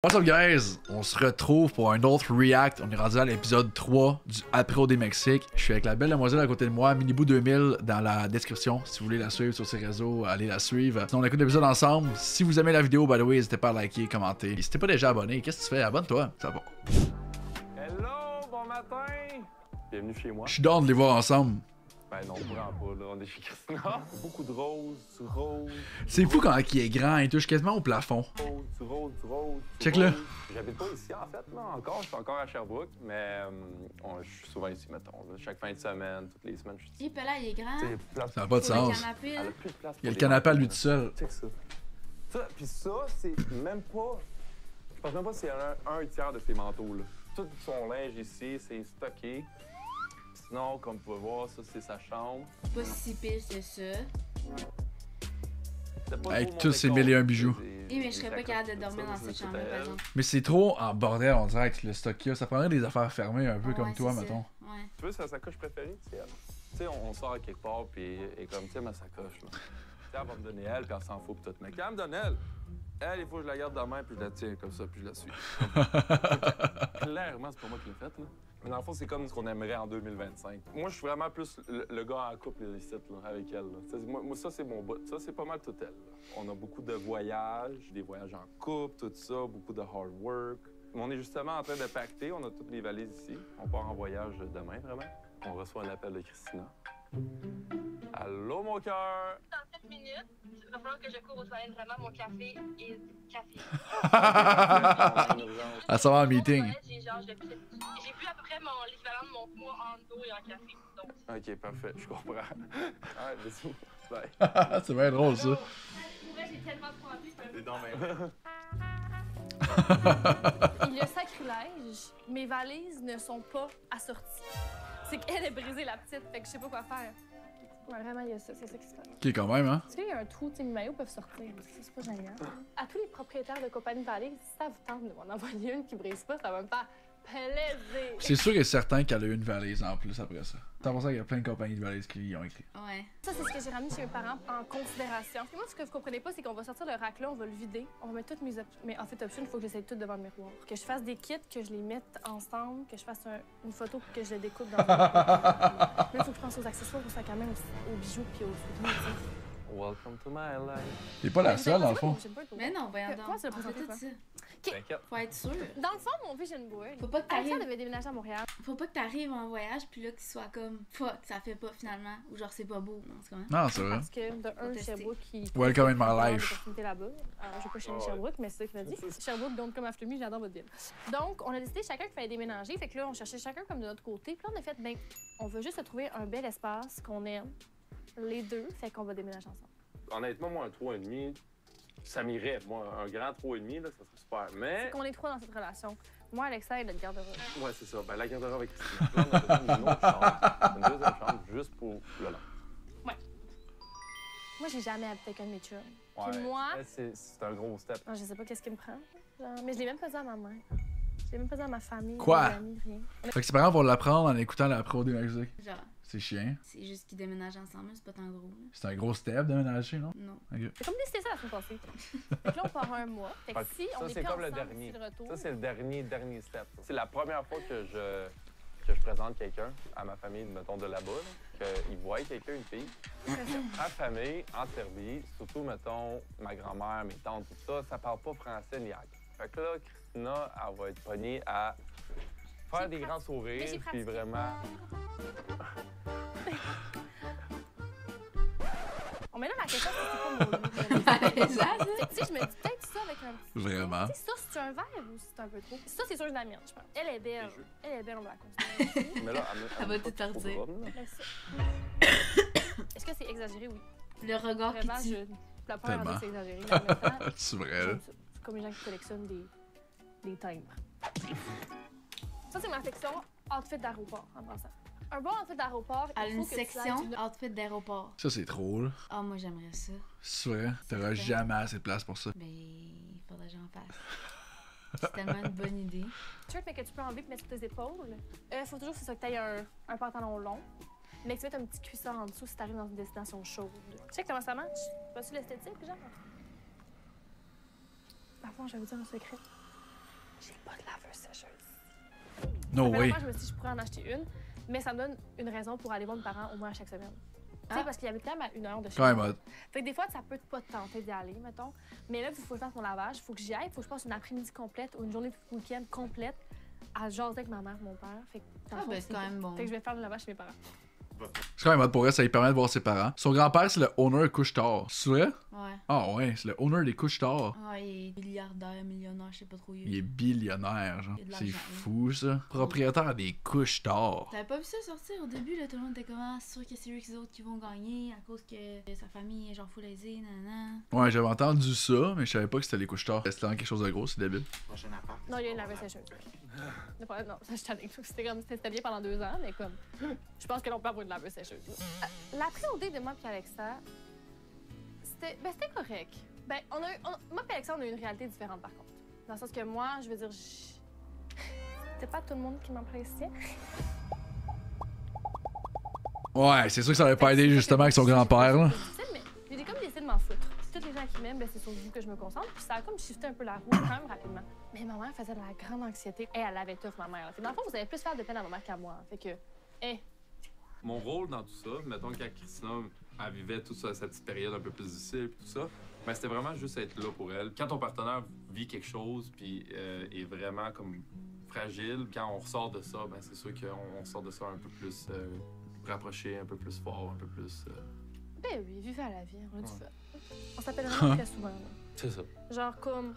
What's up guys? On se retrouve pour un autre react. On est rendu à l'épisode 3 du Après des Mexique. Je suis avec la belle demoiselle à côté de moi, Miniboo2000 dans la description. Si vous voulez la suivre sur ses réseaux, allez la suivre. Sinon on écoute l'épisode ensemble. Si vous aimez la vidéo, by the way, n'hésitez pas à liker, commenter. Et si t'es pas déjà abonné, qu'est-ce que tu fais? Abonne-toi, ça va. Hello, bon matin! Bienvenue chez moi. Je suis down de les voir ensemble. Ben non, vraiment pas, là. On est chez Christina. Beaucoup de roses. C'est fou quand il est grand, il touche quasiment au plafond. Du rose. Check-le. J'habite pas ici, en fait, là, encore. Je suis encore à Sherbrooke, mais je suis souvent ici, mettons. Là. Chaque fin de semaine, toutes les semaines, je suis ici. Et puis là, il est grand. Ça n'a pas de sens. Canapé, Elle là. a plus de place pour Il y a le les canapé à enfants, lui là. tout seul. Check ça. Puis ça, c'est même pas... Je pense même pas que c'est un tiers de ses manteaux, là. Tout son linge ici, c'est stocké. Sinon, comme vous pouvez voir, ça, c'est sa chambre. Pas si pire que ça. Avec tous ses 1001 bijoux. Oui, mais je serais pas capable de dormir dans cette chambre-là, par exemple. Mais c'est trop en bordel, on dirait, avec le stock qu'il y a. Ça prendrait des affaires fermées, un peu comme Ouais, toi, c'est mettons. ça. Ouais. Tu veux, sa sacoche préférée, c'est elle. Tu sais, on sort à quelque part, puis elle est comme, tiens, ma sacoche, là. Tu sais, elle va me donner elle, puis elle s'en fout, puis tout. Mais quand elle me donne elle, il faut que je la garde dans la main, puis je la tiens comme ça, puis je la suis. Clairement, c'est pas moi qui l'ai faite, là. Mais dans le fond, c'est comme ce qu'on aimerait en 2025. Moi, je suis vraiment plus le gars en couple ici, là, avec elle. Là. Moi, ça, c'est mon bout. Ça, c'est pas mal tout elle. Là. On a beaucoup de voyages, des voyages en couple, tout ça, beaucoup de hard work. On est justement en train de pacter. On a toutes les valises ici. On part en voyage demain, vraiment. On reçoit un appel de Christina. Allô, mon cœur! Dans 7 minutes, il va falloir que je cours aux toilettes. Vraiment, mon café est café. Elle s'en va en meeting. J'ai bu à peu près l'équivalent de mon poids en eau et en café. Donc, OK, parfait, je comprends. Alright, bisous. Bye. C'est bien drôle, ça. pour vrai, j'ai tellement trop envie. T'es dans mes... Il y a sacrilège, mes valises ne sont pas assorties. C'est qu'elle est brisée, la petite, fait que je sais pas quoi faire. Ouais, vraiment, il y a ça, c'est ça qui se passe. Ok, quand même, hein? Est-ce qu'il y a un trou, tu sais, mes maillots peuvent sortir, parce que c'est pas génial. À tous les propriétaires de compagnie valises, si ça vous tente de m'en envoyer une qui brise pas, ça va me faire plaisir. C'est sûr et certain qu'elle a eu une valise en plus après ça. C'est pour ça qu'il y a plein de compagnies de valises qui y ont écrit. Ouais. Ça, c'est ce que j'ai ramené chez mes parents en considération. Et moi, ce que vous comprenez pas, c'est qu'on va sortir le rack là, on va le vider, on va mettre toutes mes outfit options, il faut que j'essaye tout devant le miroir. Que je fasse des kits, que je les mette ensemble, que je fasse une photo pour que je les découpe dans le Là, il faut que je pense aux accessoires, au sac à main, aux bijoux puis aux souvenirs. Welcome to my life. T'es pas la seule, dans le fond. Mais non, voyons donc. Comment tu l'as On fait présenté, tout toi? ça. T'inquiète. Faut être sûr. Dans le fond, mon vision board. Faut pas que Alexia t'arrives. devait déménager à Montréal. Faut pas que t'arrives en voyage puis là qu'il soit comme fuck, ça fait pas finalement. Ou genre c'est pas beau. Non, c'est comment? Non, c'est vrai. Parce que de un, tester. Sherbrooke qui. Welcome in my des life. opportunités là-bas. Je vais pas chez Ouais. Sherbrooke, mais c'est ça qu'il m'a dit. Sherbrooke, don't come after me, j'adore votre ville. Donc, on a décidé chacun qu'il fallait déménager. Fait que là, on cherchait chacun comme de notre côté. Puis là, on a fait, ben, on veut juste se trouver un bel espace qu'on aime, les deux. Fait qu'on va déménager ensemble. Honnêtement, moi, un 3,5, ça m'irait. Moi, un grand 3,5, là, ça serait super. Mais... C'est qu'on est trois dans cette relation. Moi, Alexa, elle a le garde-robe. Ouais, c'est ça. Ben, la garde-robe avec Christina. Là, on a besoin d'une autre chambre. Une deuxième chambre juste pour le long. Moi, j'ai jamais habité avec un de mes chums. Ouais. Puis moi, C'est un gros step. non, je sais pas qu'est-ce qui me prend. Genre, mais je l'ai même pas dit à ma mère. Je l'ai même pas dit à ma famille. Quoi? À mes amis, rien. Fait que ses parents vont l'apprendre en écoutant la pro des Mexique. Genre, C'est chiant. c'est juste qu'ils déménagent ensemble, c'est pas tant gros. Là. C'est un gros step de ménager, non? Non. Ok. C'est comme décidé ça la semaine passée. Fait que là, on part un mois. Fait que si on Ça, est c'est plus comme le ensemble dernier. d'ici le retour, Ça, c'est le dernier step. C'est la première fois que je présente quelqu'un à ma famille, mettons, de là-bas, qu'ils voient quelqu'un, une fille, affamée, en Serbie, surtout, mettons, ma grand-mère, mes tantes, tout ça, ça parle pas français ni anglais. Fait que là, Christina, elle va être pognée à faire J'ai des grands Mais sourires, j'ai puis pratiqué. vraiment... On met là ma question, c'est pas mon C'est ça, ça? Tu sais, je me dis peut-être ça avec un petit. Vraiment. Tu sais, ça, c'est un verre ou c'est un peu trop? Ça, c'est sûr, je la mienne, je pense. Elle est belle. Les jeux. Elle est belle, on va la considérer. Mais là, Elle va tout leur dire. Est-ce que c'est exagéré? Oui. Le regard qui Vraiment, tue. la première Tellement. fois, c'est exagéré. Mais en même temps, C'est vrai, là. j'aime ça. C'est comme les gens qui collectionnent des timbres. Ça, c'est ma section outfit d'aéroport, en passant. Un bon outfit d'aéroport, À il une faut que tu ailles section du- outfit d'aéroport. Ça, c'est trop, là. Ah, moi j'aimerais ça. C'est vrai. T'auras jamais assez de place pour ça. Ben, il faudrait que j'en fasse. C'est tellement une bonne idée. T-shirt, mais que tu peux enlever et mettre sur tes épaules. Faut toujours c'est ça, que tu aies un pantalon long, mais que tu mettes un petit cuissard en dessous si tu arrives dans une destination chaude. Check comment ça marche. Pas-tu l'esthétique, genre? Par contre, je vais vous dire un secret. j'ai pas de laveuse sécheuse. No Ça fait way. longtemps que je me suis dit, je pourrais en acheter une, mais ça me donne une raison pour aller voir mes parents au moins chaque semaine. Tu sais, parce qu'il y avait quand même à 1 heure de chez Quand même moi. hot. Fait que des fois, ça peut pas te tenter d'y aller, mettons. Mais là, il faut que je fasse mon lavage, il faut que j'y aille, il faut que je passe une après-midi complète ou une journée de week-end complète à jaser avec ma mère et mon père. Fait que, dans le fond, C'est quand même bon. Fait que je vais faire le lavage chez mes parents. C'est quand même hot pour elle, ça lui permet de voir ses parents. Son grand-père, c'est le owner couche-tard. C'est vrai? Ouais. Ah ouais, c'est le owner des couche-tard. Ah, il est milliardaire, millionnaire, je sais pas trop. Il est billionnaire, genre. Il y a de C'est l'argent, fou, ça. Propriétaire des couche-tard. T'avais pas vu ça sortir au début, là? Tout le monde était comment? C'est sûr que c'est eux les autres qui vont gagner à cause que sa famille est genre full aisée, nanana. Ouais, j'avais entendu ça, mais je savais pas que c'était les couche-tard. C'était vraiment quelque chose de gros, c'est débile. Prochain appart. Non, il y a une laveuse sécheuse. Non, ça, je t'en ai c'était comme c'était bien pendant 2 ans, mais comme. Je pense que l'on peut avoir une laveuse sécheuse. L'après-OD de moi et Alexa, c'était correct. Ben, moi et Alexa, on a eu une réalité différente par contre. Dans le sens que moi, je veux dire, c'était pas tout le monde qui m'appréciait. Ouais, c'est sûr que ça avait pas aidé justement avec son grand-père, là. Mais j'ai comme décidé de m'en foutre. Si tous les gens qui m'aiment, ben, c'est sur vous que je me concentre. Puis ça a comme shifté un peu la roue quand même rapidement. Mais ma mère faisait de la grande anxiété. Et elle avait tough, ma mère. Fait que dans le fond, vous avez plus faire de peine à ma mère qu'à moi. Fait que, Mon rôle dans tout ça, mettons quand Christina elle vivait toute cette petite période un peu plus difficile et tout ça, ben c'était vraiment juste être là pour elle. Quand ton partenaire vit quelque chose puis est vraiment comme fragile, quand on ressort de ça, ben c'est sûr qu'on sort de ça un peu plus rapproché, un peu plus fort, un peu plus. ben oui, vivez à la vie, on a du Ouais. fun. On s'appelle vraiment très souvent, là. C'est ça. Genre comme.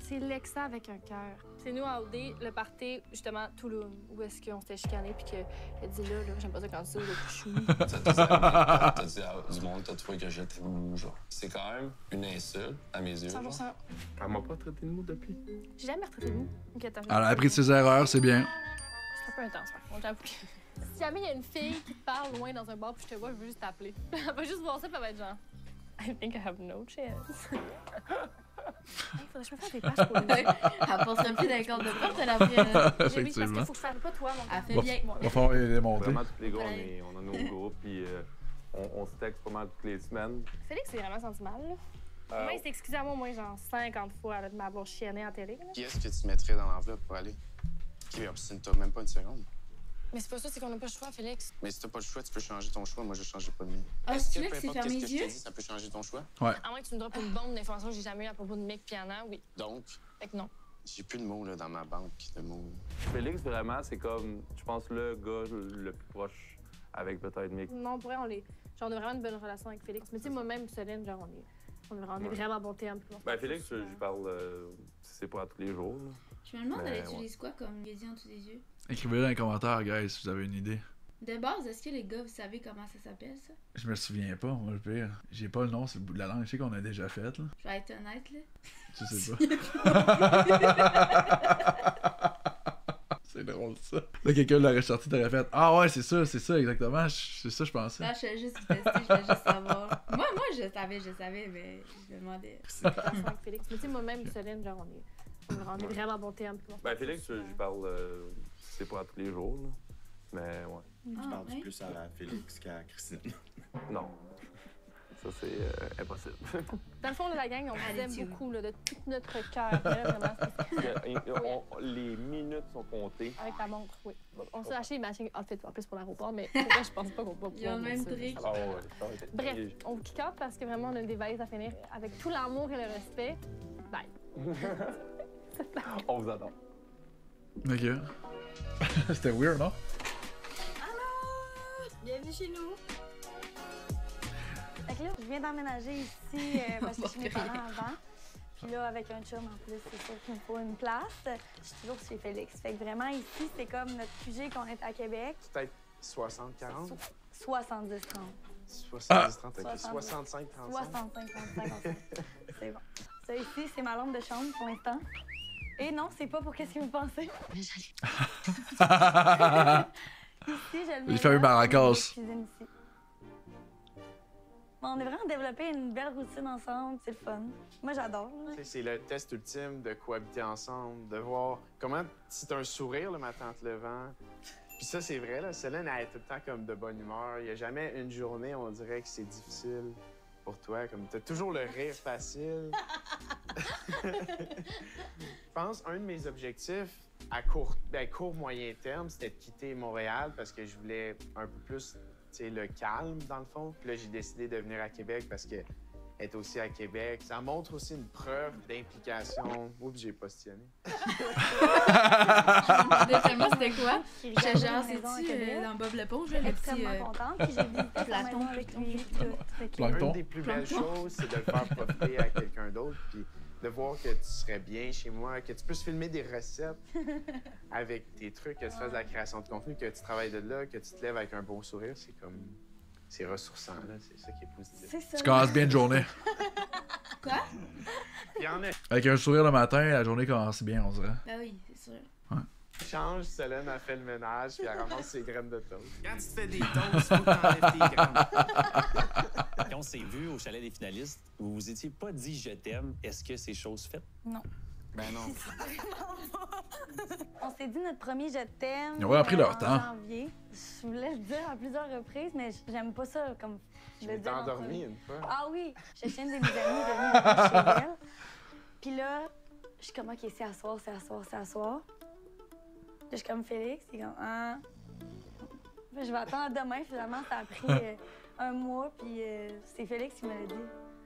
C'est Lexa avec un cœur. C'est nous à OD, le party, justement, Touloum, où est-ce qu'on s'était chicané, puis qu'elle dit là, j'aime pas ça quand tu dis le chou. T'as dit à du monde, t'as trouvé que j'étais mou, genre. C'est quand même une insulte à mes yeux. 100%. Genre. Elle m'a pas traité de mou depuis. J'ai jamais retraité de nous. Ok, attends, Elle a appris de ses erreurs, c'est bien. C'est un peu intense, par contre, j'avoue que. Si jamais il y a une fille qui te parle loin dans un bar, puis je te vois, je veux juste t'appeler. Elle va juste voir ça, puis elle va être genre. I think I have no chance. Hey, faudrait que je me fasse des pages pour lui. Elle passerait plus d'un corps de porte, elle a pris. J'ai vu parce Effectivement. qu'il faut que je fasse pas toi, mon Elle fait Bon. bien. Va falloir les démonter. Vraiment, tous les gars, Ouais. on a nos groupes, puis on se texte pas mal toutes les semaines. Félix, c'est vraiment senti mal, là. Moi, il s'est excusé à moi au moins genre 50 fois là, de m'avoir chienné en télé. Là. Qui est-ce que tu mettrais dans l'enveloppe pour aller? Qui t'as même pas une seconde. Mais c'est pas ça, c'est qu'on n'a pas le choix, Félix. Mais si t'as pas le choix, tu peux changer ton choix. Moi, je changerai pas de mien. Ah, Est-ce tu que veux peu que c'est importe fermé qu'est-ce les que je yeux? te dis, ça peut changer ton choix? À moins que tu me droppes une bombe d'informations que j'ai jamais eu à propos de Mick Piana, oui. Donc, Fait que non. j'ai plus de mots là, dans ma banque de mots. Félix, vraiment, c'est comme, je pense, le gars le plus proche avec peut-être Mick. Non, pour vrai, on a vraiment une bonne relation avec Félix. Mais tu sais, moi-même, Céline, genre, on est vraiment bon terme. Ben, Félix, je parle, c'est pas à tous les jours. Là. Je me demande, Mais elle utilise quoi comme gradient tous les yeux? Écrivez-le dans les commentaires, guys, si vous avez une idée. De base, est-ce que les gars, vous savez comment ça s'appelle, ça? Je me souviens pas, moi, le pire. J'ai pas le nom sur le bout de la langue. Je sais qu'on a déjà fait, là. Je vais être honnête, là. Je sais pas. C'est drôle, ça. Là, quelqu'un l'aurait sorti, t'aurais fait ah ouais, c'est ça, exactement. C'est ça, je pensais. Là, je vais juste vous tester, je vais juste savoir. Moi, je savais, mais je me demandais. Relation avec Félix. Mais tu sais, moi-même, Céline, genre, on est vraiment bon terme. Ben, Félix, je parle, c'est pas à tous les jours. Là. Mais ouais. Je Ah, parle ouais? plus à Félix qu'à Christine. Non. Ça, c'est impossible. Dans le fond, là, la gang, on vous aime Attitude. beaucoup, là, de tout notre cœur. Là, vraiment, Les minutes sont comptées. avec la montre, oui. On s'est acheté des matching outfits en plus pour l'aéroport, mais pour vrai, je pense pas qu'on va Ils ont le même trick. Ah ouais, ça va être- Bref, on vous kick off parce que vraiment, on a des valises à finir avec tout l'amour et le respect. Bye. On vous attend. Ok. C'était weird, non? Bienvenue chez nous. Fait que là, je viens d'emménager ici parce que je suis mes parents avant. Puis là, avec un chum en plus, c'est sûr qu'il me faut une place. Je suis toujours chez Félix. Fait que vraiment, ici, c'est comme notre QG qu'on est à Québec. Peut-être 60-40? 70-30. 70-30, ok. 60. 65-35. 65-35. C'est bon. Ça, ici, c'est ma lampe de chambre pour l'instant. Et non, c'est pas pour qu'est-ce que vous pensez. Ici, je le mets Les fameux là, maracas. je cuisine ici. Bon, on a vraiment développé une belle routine ensemble, c'est le fun. Moi, j'adore. là. C'est le test ultime de cohabiter ensemble, de voir comment, si t'as un sourire le matin en te levant. Puis ça, c'est vrai, là, Céline, elle est tout le temps comme de bonne humeur. Il n'y a jamais une journée, on dirait que c'est difficile pour toi. Comme t'as toujours le rire facile. Je pense un de mes objectifs à court moyen terme, c'était de quitter Montréal parce que je voulais un peu plus le calme, dans le fond. Puis là, j'ai décidé de venir à Québec parce que être aussi à Québec, ça montre aussi une preuve d'implication. Oups, j'ai postillonné. Tellement, c'était quoi? Qui J'étais regardait genre, une maison à c'est-tu Québec. dans Bob l'éponge, là, le petit... Extrêmement contente. Puis j'ai visité sa Platon, maison avec lui. Platon. Une des plus belles choses, c'est de le faire profiter à quelqu'un d'autre. Puis de voir que tu serais bien chez moi, que tu puisses filmer des recettes avec tes trucs, que tu fasses de la création de contenu, que tu travailles de là, que tu te lèves avec un beau sourire, c'est comme... C'est ressourçant, là. C'est ça qui est positif. C'est ça. Tu commences bien une journée. Quoi? Il y en a Avec un sourire le matin, la journée commence bien, on dirait. Ben oui, c'est sûr. qui changent, Solène a fait le ménage, puis elle ramasse ses graines de toast. Quand tu te fais des toasts, faut que t'enlèves tes graines. Quand on s'est vu au chalet des finalistes, vous vous étiez pas dit « je t'aime », est-ce que c'est chose faite? Non. Ben non. On s'est dit notre premier je t'aime. Ils ont vraiment pris leur en temps. janvier. Je voulais le dire à plusieurs reprises, mais j'aime pas ça comme Je le m'étais dire en endormi premier. une fois. Ah oui, je suis une de mes amies venue chez elle. Puis là, je suis comme, OK, c'est à soir, c'est à soir, c'est à soir. Là, je suis comme Félix, il est comme, ah. Puis je vais attendre demain. Finalement, ça a pris un mois, puis c'est Félix qui me l'a dit.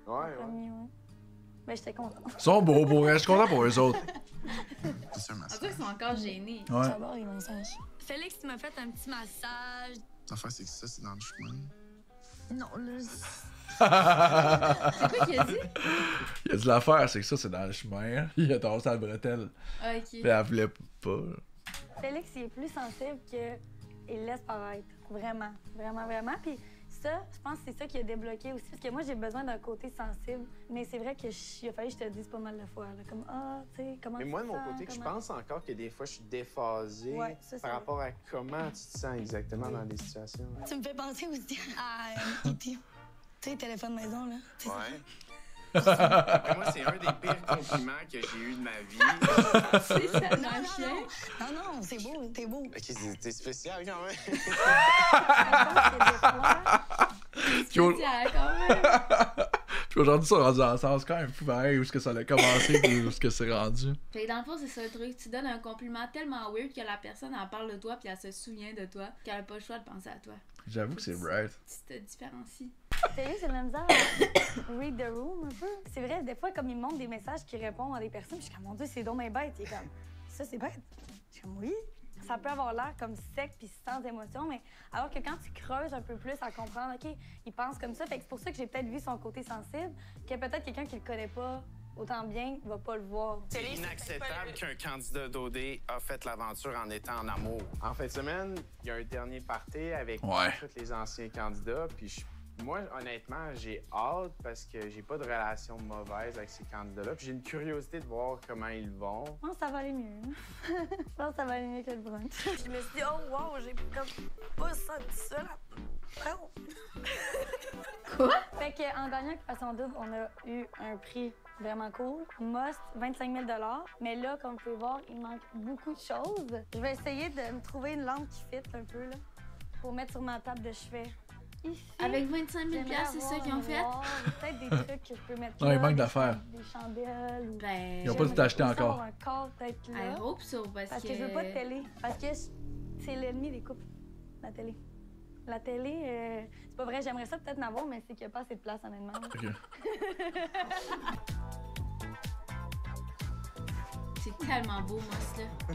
Ouais. Ben, j'étais contente. Ils sont beaux pour eux, je suis content pour eux autres. C'est ça, ma En tout cas, ils sont encore gênés. Ouais. J'adore les mensonges. Félix, tu m'as fait un petit massage. L'affaire, c'est que ça, c'est dans le chemin. Non, là. C'est quoi qu'il a dit? Il a dit l'affaire, c'est que ça, c'est dans le chemin. Il a tassé la bretelle. Ah, ok. Puis elle voulait pas. Félix, il est plus sensible qu'il laisse paraître. Vraiment, vraiment, vraiment. Puis ça, je pense que c'est ça qui a débloqué aussi. Parce que moi, j'ai besoin d'un côté sensible. Mais c'est vrai qu'il a fallu que je te le dise pas mal de fois. Là, comme, tu sais, comment Mais tu moi, de te mon sens, côté, que je comment- pense encore que des fois, je suis déphasé Ouais, ça, c'est par vrai. rapport à comment tu te sens exactement dans des situations. Tu me fais penser aussi à E.T. Tu sais, téléphone maison, là. C'est ça. Après moi, c'est un des pires compliments que j'ai eu de ma vie. C'est ça, Non, dans le non, chien. non. Non, non, c'est beau, t'es beau. Ok, t'es spécial quand même. Je pense que des fois, Spécial, quand même. Puis aujourd'hui, ils sont rendus ensemble. C'est quand même fou pareil où est-ce que ça a commencé et où est-ce que c'est rendu. Fait que dans le fond, c'est ça le truc. Tu donnes un compliment tellement weird que la personne en parle de toi puis elle se souvient de toi qu'elle a pas le choix de penser à toi. J'avoue que c'est right. Tu te différencies. sérieux, c'est de la misère à read the room un peu. C'est vrai, des fois, comme il me montre des messages qui répondent à des personnes, je suis comme, mon Dieu, c'est donc bien bête. Il est comme, ça, c'est bête. Je suis comme, oui. Ça peut avoir l'air comme sec puis sans émotion, mais alors que quand tu creuses un peu plus à comprendre, OK, il pense comme ça. Fait que c'est pour ça que j'ai peut-être vu son côté sensible, que peut-être quelqu'un qui le connaît pas autant bien va pas le voir. C'est inacceptable qu'un candidat d'OD a fait l'aventure en étant en amour. En fin de semaine, il y a un dernier party avec tous les anciens candidats. Puis moi, honnêtement, j'ai hâte parce que j'ai pas de relation mauvaise avec ces candidats-là. Puis j'ai une curiosité de voir comment ils vont. Je pense que ça va aller mieux. Je pense que ça va aller mieux que le brunch. Je me suis dit, oh wow, j'ai comme pas senti ça là. Oh. Quoi? Fait qu'en gagnant Occupation Double, on a eu un prix vraiment cool. Most, 25 000 $. Mais là, comme vous pouvez voir, il manque beaucoup de choses. Je vais essayer de me trouver une lampe qui fit un peu, là, pour mettre sur ma table de chevet. Ici, Avec 25 000 j'aimerais c'est ça avoir qu'ils un ont fait? miroir, peut-être des trucs que je peux mettre Non, là. il manque des d'affaires. Des chandelles. Ou... Ben. Ils ont pas tout acheté J'aimerais aussi encore. avoir un cadre peut-être là. I hope so, parce que je veux pas de télé. Parce que c'est l'ennemi des couples, la télé. La télé, c'est pas vrai, j'aimerais ça peut-être en avoir, mais c'est qu'il n'y a pas assez de place, honnêtement. Ok. C'est tellement beau, moi, ça.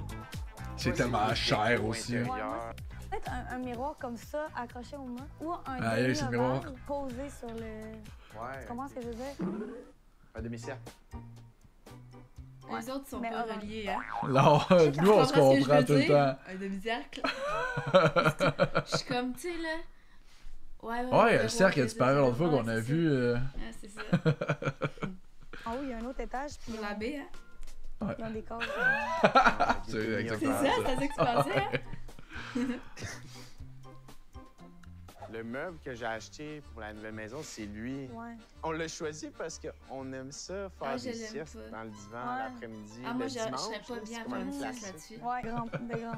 C'est tellement cher aussi. Ouais, moi, peut-être un miroir comme ça, accroché au mur, ou un Ah, oui, c'est le miroir. demi-ovale posé sur le... Ouais. Tu comprends ce que je veux dire? Un demi-cercle. Les autres sont Mais pas orange. reliés, hein. Non, nous on se comprend tout le temps. Un demi-cercle. Je suis comme, tu sais, là. Ouais, le cercle a disparu l'autre fois qu'on a vu. Ah, c'est ça. En haut, il y a un autre étage, puis Pour la baie, hein. Ouais. ils ont des cordes. C'est C'est exactement ça, c'est ça que tu pensais, hein? Le meuble que j'ai acheté pour la nouvelle maison, c'est lui. Ouais. On l'a choisi parce qu'on aime ça, faire Ah, je des l'aime siestes pas. dans le divan Ouais. l'après-midi, Ah, moi, le je dimanche. serais pas là, bien c'est à comme faire un une sieste classique. là-dessus. Ouais, de grand-père.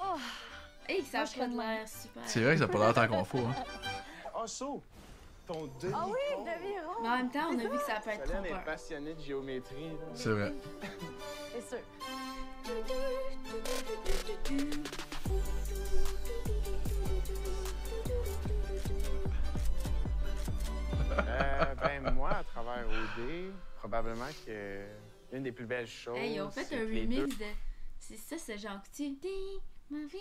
Oh! Hey, ça Moi, a je pas de serais l'air super. C'est vrai que ça n'a pas l'air tant qu'on faut. Hein. Ah, so! ton demi-rond. Ah oui, demi-rond. Mais en même temps, on a vu que ça peut être Solène est trompeur. passionnée de géométrie. là. C'est vrai. C'est sûr. Ben moi, à travers OD, probablement que une des plus belles choses. Hey, ils ont fait c'est un que les deux- remix de. C'est ça, c'est Jean Coutu. Ma vie,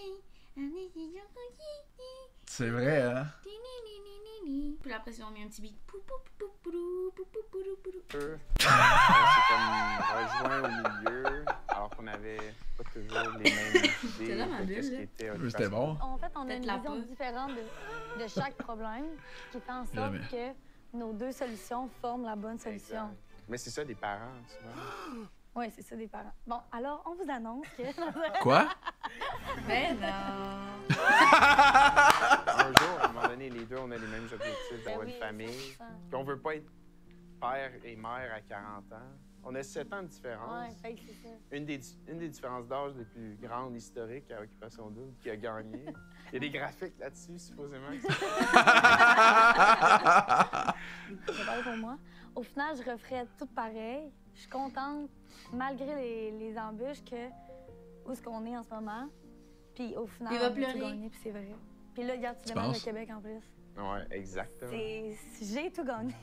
C'est vrai, hein? Puis après, ils ont mis un petit beat. Pou, pou, pou, pou, pou, pou, pou, pou, pou, pou. C'est comme rejoint au milieu, alors qu'on avait pas toujours les mêmes C'est idées vraiment de nul, ce là. qui était Oui, c'était bon. En fait, on a Peut-être une la vision pas. différente de chaque problème qui fait en sorte Jamais. que nos deux solutions forment la bonne solution. Exact. Mais c'est ça des parents, souvent. Oui, c'est ça des parents. Bon, alors, on vous annonce que... Quoi? Ben non. Un jour, à un moment donné, les deux, on a les mêmes objectifs d'avoir oui, une famille. 100%. Puis on veut pas être père et mère à 40 ans. On a 7 ans de différence. Ouais, fait que c'est ça. Une des différences d'âge les plus grandes historiques à Occupation Double qui a gagné. Il y a des graphiques là-dessus, supposément. C'est pareil pour moi. Au final, je referais tout pareil. Je suis contente, malgré les embûches, où est-ce qu'on est en ce moment. Puis au final, Il va on a tout pleurer. gagné, puis c'est vrai. Puis là, regarde, tu Tu demandes le penses? Québec en plus. Ouais, exactement. J'ai tout gagné.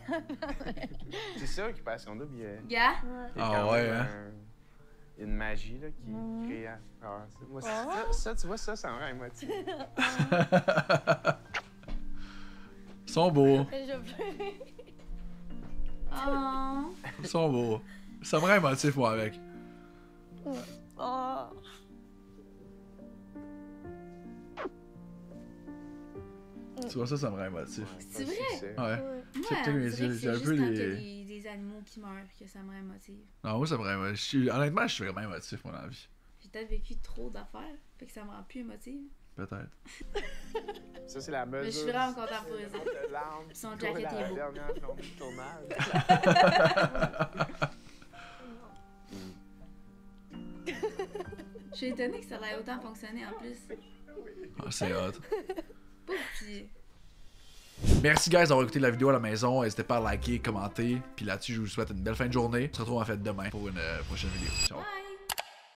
C'est ça, Occupation Double, il y a, Gars? il y a Ah quand ouais, même hein? une magie là, qui crée à travers ça. Moi, ça, tu vois, ça me rend émotif. Ils sont beaux. Je pleure. Oh. Ils sont beaux. Ça me rend émotif, moi, avec. Oh. Tu vois, ça me rend émotif. C'est vrai? Ouais. Moi, Check on mes dirait yeux, que j'ai c'est un juste peu quand il y a les. des animaux qui meurent que ça me rend émotive. Non, moi, ça me rend émotif. Honnêtement, je suis vraiment émotif, moi, dans la vie. J'ai peut-être vécu trop d'affaires, fait que ça me rend plus émotive. Peut-être. Ça, c'est la mesure. Mais je suis vraiment contente pour eux autres. de larmes Son qui coule jacket à est beau. La dernière journée de tournage. Je suis étonnée que ça ait autant fonctionné en plus. Ah, c'est hot. Pas petit. Merci, guys, d'avoir écouté la vidéo à la maison. N'hésitez pas à liker, commenter. Puis là-dessus, je vous souhaite une belle fin de journée. On se retrouve en fait demain pour une prochaine vidéo. Ciao. Bye!